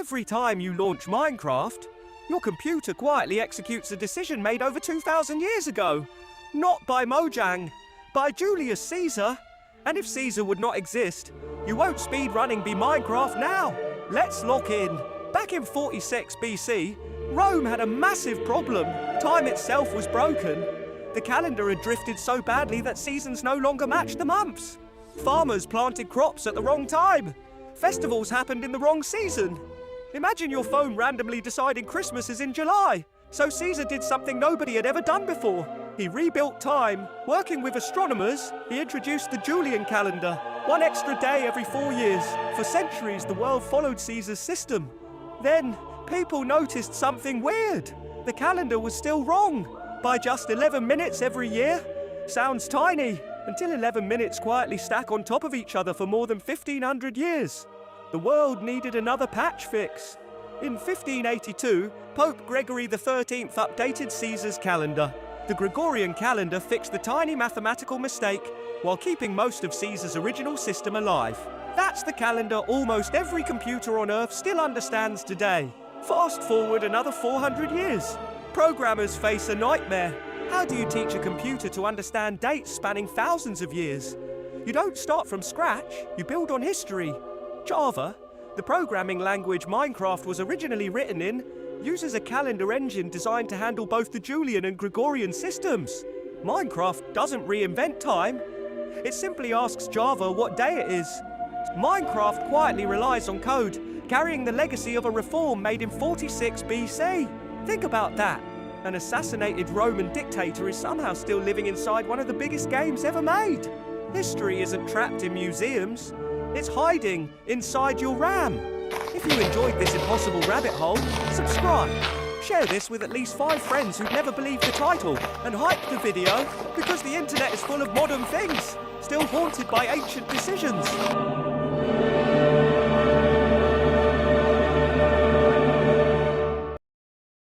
Every time you launch Minecraft, your computer quietly executes a decision made over 2,000 years ago. Not by Mojang, by Julius Caesar. And if Caesar would not exist, you won't speedrunning be Minecraft now. Let's lock in. Back in 46 BC, Rome had a massive problem. Time itself was broken. The calendar had drifted so badly that seasons no longer matched the months. Farmers planted crops at the wrong time. Festivals happened in the wrong season. Imagine your phone randomly deciding Christmas is in July. So Caesar did something nobody had ever done before. He rebuilt time. Working with astronomers, he introduced the Julian calendar. 1 extra day every 4 years. For centuries, the world followed Caesar's system. Then, people noticed something weird. The calendar was still wrong. By just 11 minutes every year. Sounds tiny, until 11 minutes quietly stack on top of each other for more than 1,500 years. The world needed another patch fix. In 1582, Pope Gregory XIII updated Caesar's calendar. The Gregorian calendar fixed the tiny mathematical mistake while keeping most of Caesar's original system alive. That's the calendar almost every computer on Earth still understands today. Fast forward another 400 years. Programmers face a nightmare. How do you teach a computer to understand dates spanning thousands of years? You don't start from scratch, you build on history. Java, the programming language Minecraft was originally written in, uses a calendar engine designed to handle both the Julian and Gregorian systems. Minecraft doesn't reinvent time. It simply asks Java what day it is. Minecraft quietly relies on code, carrying the legacy of a reform made in 46 BC. Think about that. An assassinated Roman dictator is somehow still living inside one of the biggest games ever made. History isn't trapped in museums. It's hiding inside your RAM. If you enjoyed this impossible rabbit hole, subscribe. Share this with at least 5 friends who've never believed the title, and hype the video because the internet is full of modern things, still haunted by ancient decisions.